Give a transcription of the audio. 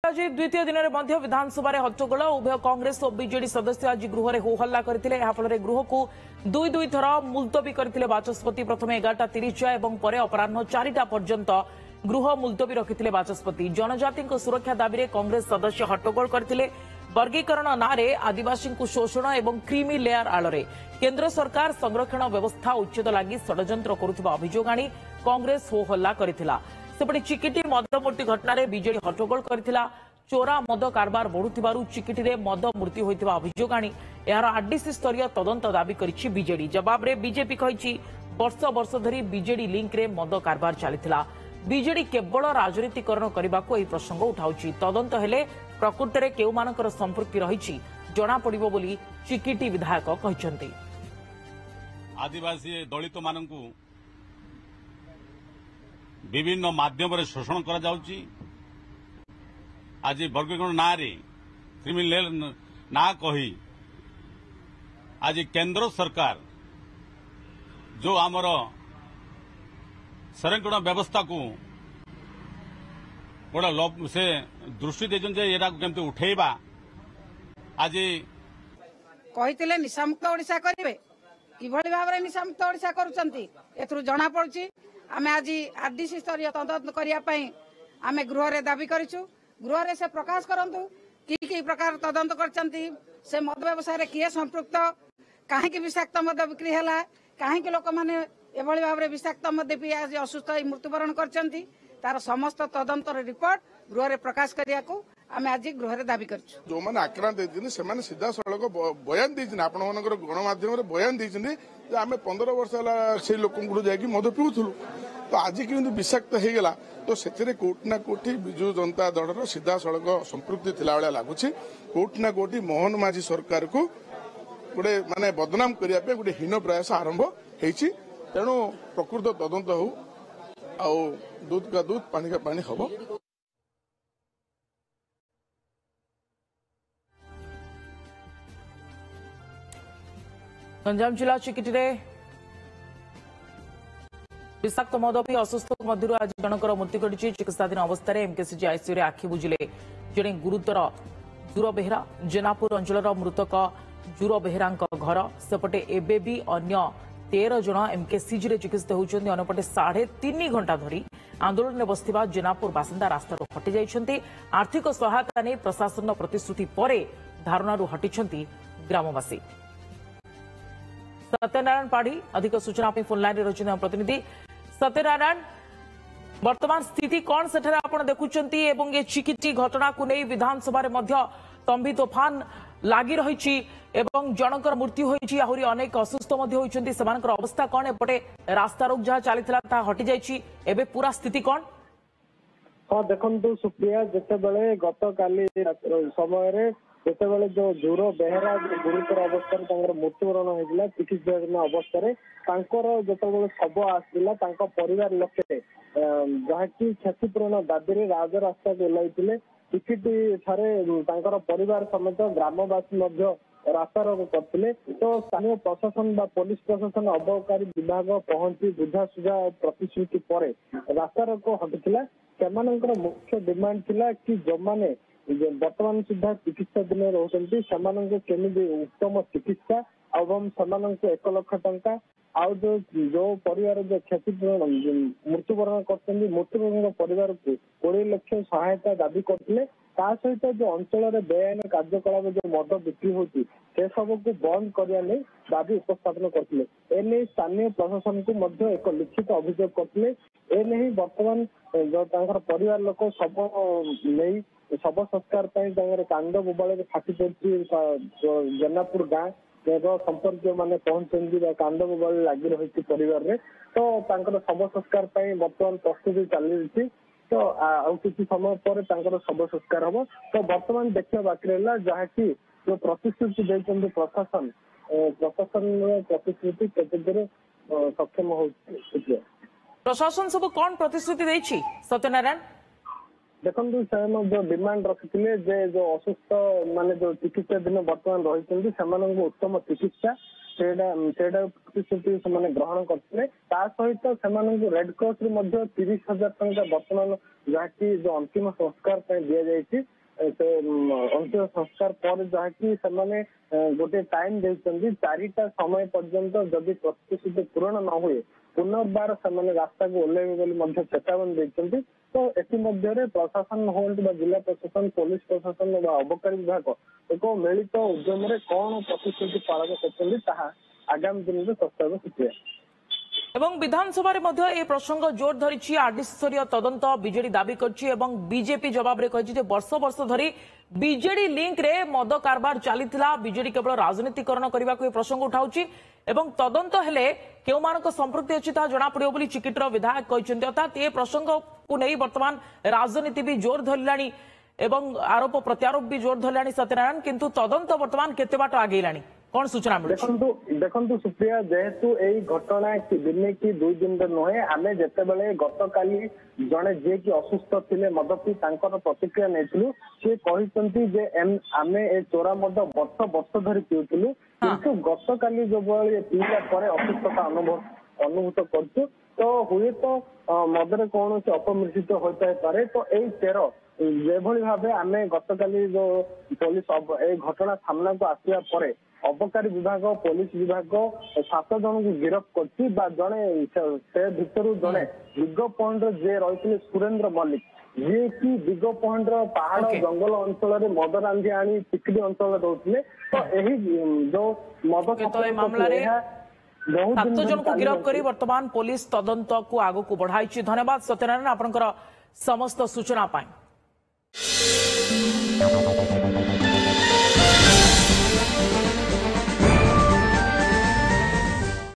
आज द्वितीय दिन में विधानसभा हट्टगोल उभय कांग्रेस और बीजेडी सदस्य आज गृह में हो हल्ला करते फल गृह को दुई दुई थर मुलतवी करते बाचस्पति प्रथम 11:30 जाए और अपराह 4टा पर्यंत गृह मुलतवी रखिते बाचस्पति जनजाति सुरक्षा दाबी में कांग्रेस सदस्य हट्टगोल करते वर्गीकरण नारे आदिवासी शोषण और क्रीमी लेयर आड़े केन्द्र सरकार संरक्षण व्यवस्था उच्छेद लगी षड्यंत्र करुवा अभियोग आनी कांग्रेस हो हल्ला करथिला। सेपटे चिकिटी मदमूर्ति घटना बीजेडी हट्टगोल करथिला। चोरा मद कारबार बढ़ुथिबारु चिकिटी रे मद मृत्यु होइतिबा अभियोग आनी यार आरडीसी स्तरीय तदंत दाबी करिछि बीजेडी। जवाब रे बीजेपी कहिछि वर्ष वर्ष धरी बीजेडी लिंक रे मद कारबार चलिथिला। बीजेडी केवल राजनीतिकरण करबाको एही प्रसंग उठाउछि। तदंत हेले प्रकृत रे केउ मानकर संपृक्ति रहिछि जणा पड़िबो बोली चिकिटी विधायक कहिसंती। आदिवासी दलित मानकु विभिन्न माध्यम शोषण करा जाउछि। आज वर्गीकरण ना क्रिमिनल ना कही आज केंद्र सरकार जो आमर संरक्षण व्यवस्था को गोटे से दृष्टि देते केमती उठेबा आज कही निशामुक्त ओडिशा करेंगे किभली भाव में निशामुक्त ओडिशा करुँच जना पड़ी आम आज आरडीसी स्तरीय तदंत करने आम गृह में दाबी करूँ। गृह में से प्रकाश करंतु कि प्रकार तदंत कर मद व्यवसाय किए संपृक्त कहीं विषाक्त मद बिक्री है कहीं लोक मैंने एभली भाव में विषाक्त मद पी आज असुस्थ मृत्युवरण कर तार समस्त तदंतर रिपोर्ट गृह में प्रकाश करने को आम आज गृह में दाबी कर जो मैंने आक्रांत होती सीधा सड़क बयान देते आपण गणमाध्यम बयान देते आम 15 वर्ष से लोक जाकि मद पीऊलु तो आज केमी विषाक्त हो गला तो से कोटि ना कोटि विजु जनता दल सीधा सड़क संपृक्ति थिला बेला लगुच कोटि ना कोटि मोहन माझी सरकार को गोटे माने बदनाम करने गोटे हीन प्रयास आरंभ होती तेणु प्रकृत तदंत हो आ दूध का दूध पानी का पानी हम। गंजाम जिला चिकिटी विषाक्त मद पी असुस्थ मध्य आज जनकर मृत्यु घटी। चिकित्साधीन अवस्था एमकेसीजी आईसीयू आखि बुझिले जड़े गुरुतर जुर बेहेरा जेनापुर अंचल मृतक जुर बेहेरा घर सेपटे एबे भी अन्य 13 जन एमकेसीजी चिकित्सित होती। अंपटे 3.5 घंटा धरी आंदोलन में बसथिबा जेनापुर बासिंदा रास्तार हटि जाइछन्ति। आर्थिक सहायता नहीं प्रशासन प्रतिश्रुति पर धारणारू हटिछन्ति ग्रामवासी। सत्यनारायण पाढ़ी अधिक सूचना फोनलाइन रही प्रतिनिधि सत्यनारायण वर्तमान स्थिति कौन से देखुंती ये चिकिटी घटना को नहीं विधानसभा तंबी तोफान लगी रही जनकर मृत्यु होती आहरी अनेक असुस्थ होती अवस्था कौन एपटे रास्ता रोक जहाँ चली हटि जाए पूरा स्थिति कौन? हाँ देखु सुप्रिया जिते गत काली समय जिते जो जुर बेहेरा गुरुतर अवस्था मृत्युवरण होता चिकित्साधीन अवस्था जो शव आसाला परिवार लोके जहाँकि क्षतिपूरण दाबी राजरास्ता ओह्लैते चिकिटी ठारे परिवार समेत ग्रामवासी रास्ता रोक करते तो स्थानीय प्रशासन बा पुलिस प्रशासन अबकारी विभाग पहुंची बुझासुझा प्रतिश्रुति पर रास्ता रोक हटिला। मुख्य डिमांड थिला कि जो माने वर्तमान सुधा चिकित्साधीन रोचंती केमी उत्तम चिकित्सा एवं 1 लाख टंका आउ जो परिवार जो क्षतिपूरण मृत्युवरण कर मृत्युवरण परिवार को 20 लाख सहायता दाबी करते सहित जो अंचल बेआईन कार्यकलाप जो मद बिक्री होती से सब को बंद करने दाबी उपस्थापन करते एने स्थानीय प्रशासन को एक लिखित अभियोग करते वर्तमान जो परिवार लोक सब नहीं शव संस्कार कांद बोबाल फाटी पड़ी जेनापुर गाँ संपर्क मैंने पहुंचती कांद बोबाल लगी रही परिवार में तो शव संस्कार बर्तमान प्रस्तुति चली तो किसी समय पर शव संस्कार हम तो बर्तमान देखा बाकी रहा जहाँकि जो प्रतिश्रुति देते प्रशासन प्रतिश्रुति केते सक्षम हो प्रशासन सब कौन प्रतिश्रुति देछि सत्यनारायण? ଦେଖନ୍ତୁ ସେମାନେ ଯୋଉ ଡିମାଣ୍ଡ ରଖିଥିଲେ ଯେ ଯୋଉ ଅସୁସ୍ଥ ମାନେ ଯୋଉ ଚିକିତ୍ସାଧୀନ ବର୍ତ୍ତମାନ ରହିଛନ୍ତି ସେମାନଙ୍କୁ ଉତ୍ତମ ଚିକିତ୍ସା ସେଇଟା ପ୍ରତିଶ୍ରୁତି ସେମାନେ ଗ୍ରହଣ କରିଥିଲେ। ତା ସହିତ ସେମାନଙ୍କୁ ରେଡ୍ କ୍ରସ୍ ରୁ ମଧ୍ୟ 30,000 ଟଙ୍କା ବର୍ତ୍ତମାନ ଯାହାକି ଯୋଉ ଅନ୍ତିମ ସଂସ୍କାର ପାଇଁ ଦିଆଯାଇଛି। ସେ ଅନ୍ତିମ ସଂସ୍କାର ପରେ ଯାହାକି ସେମାନେ ଗୋଟେ ଟାଇମ ଦେଇଛନ୍ତି 4ଟା ସମୟ ପର୍ଯ୍ୟନ୍ତ ଯଦି ପ୍ରତିଶ୍ରୁତି ପୂରଣ ନ ହୁଏ ପୁନର୍ବାର ସେମାନେ ରାସ୍ତାକୁ ଓହ୍ଲାଇବେ ବୋଲି ମଧ୍ୟ ଚେତାବନୀ ଦେଇଛନ୍ତି। ତ ଏଥିମଧ୍ୟରେ ପ୍ରଶାସନ ହୁଅନ୍ତୁ ବା ଜିଲ୍ଲା ପ୍ରଶାସନ ପୋଲିସ ପ୍ରଶାସନ ବା ଅବକାରୀ ବିଭାଗ ଏକ ମିଳିତ ଉଦ୍ୟମରେ କଣ ପ୍ରତିଶ୍ରୁତି ପାଳନ କରୁଛନ୍ତି ତାହା ଆଗାମୀ ଦିନରେ ପ୍ରସ୍ତାବ ଶିଖିବା। এবং বিধানসভার মধ্যে এই প্রসঙ্গ জোর ধরিছি আরডি স্তরীয় তদন্ত বিজেডি দাবি করছে এবং বিজেপি জবাবরে কইছে যে বর্ষ বর্ষ ধরি বিজেডি লিঙ্করে মদ কারবার চালিଥିଲା বিজেডি কেবল রাজনীতিকরণ করিবাকু এই প্রসঙ্গ উঠাউছি এবং তদন্ত হেলে কেউমানক সম্পৃক্তি আছে তা জনা পড়িব বলি চিকিটর বিধায়ক কইছেন। অর্থাৎ এই প্রসঙ্গকু নেই বর্তমান রাজনীতি বি জোর ধরিলানি এবং আরোপ প্রত্যারোপ বি জোর ধরিলানি সত্যনারায়ণ, কিন্তু তদন্ত বর্তমান কেতে বাট আগেইলানি কোন সূচনা মিলুଛି? ଦେଖନ୍ତୁ ସୁପ୍ରିୟା, ଯେହେତୁ ଏଇ ଘଟଣା ଦିନେ କି 2 ଦିନରେ ନୁହେଁ, ଆମେ ଯେତେବେଳେ ଗତକାଲି ଜଣେ ଯିଏକି ଅସୁସ୍ଥ ଥିଲେ ମଦ ପିଇ ତାଙ୍କର ପ୍ରତିକ୍ରିୟା ନେଇଥିଲୁ, ସେ କହିଛନ୍ତି ଯେ ଆମେ ଏ ଚୋରା ମଦ ବର୍ଷ ଧରି ପିଉଥିଲୁ, କିନ୍ତୁ ଗତକାଲି ଯୋଉଭଳି ପିଇଲା ପରେ ଅସୁସ୍ଥତା ଅନୁଭୂତ କରୁଛୁ, ତ ହୁଏତ ମଦରେ କୌଣସି ଅପମିଶ୍ରିତ ହୋଇଥାଇପାରେ। ତ ଏଇ ଚେର ଯେଭଳି ଭାବେ ଆମେ ଗତକାଲି ଯୋଉ ପୋଲିସ ଏଇ ଘଟଣା ସାମ୍ନାକୁ ଆସିବା ପରେ ଅବକାରୀ ବିଭାଗ ପୋଲିସ ବିଭାଗ 7 ଜଣଙ୍କୁ ଗିରଫ କରିଛି ବା ଜଣେ ସେ ଭିତରୁ ଜଣେ ଦିଗ ପଏଣ୍ଟର ଯିଏ ରହିଥିଲେ ସୁରେନ୍ଦ୍ର ମଲ୍ଲିକ, ଯିଏକି ଦିଗ ପଏଣ୍ଟର ପାହାଡ ଜଙ୍ଗଲ ଅଞ୍ଚଳରେ ମଦ ରାନ୍ଧି ଆଣି ଚିକିଡି ଅଞ୍ଚଳରେ ରହୁଥିଲେ। ତ ଏହି ଯୋଉ ମଦ ମାମଲାରେ 7 ଜଣଙ୍କୁ ଗିରଫ କରି ବର୍ତ୍ତମାନ ପୋଲିସ ତଦନ୍ତକୁ ଆଗକୁ ବଢାଇଛି। ଧନ୍ୟବାଦ ସତ୍ୟନାରାୟଣ ଆପଣଙ୍କର ସମସ୍ତ ସୂଚନା ପାଇଁ।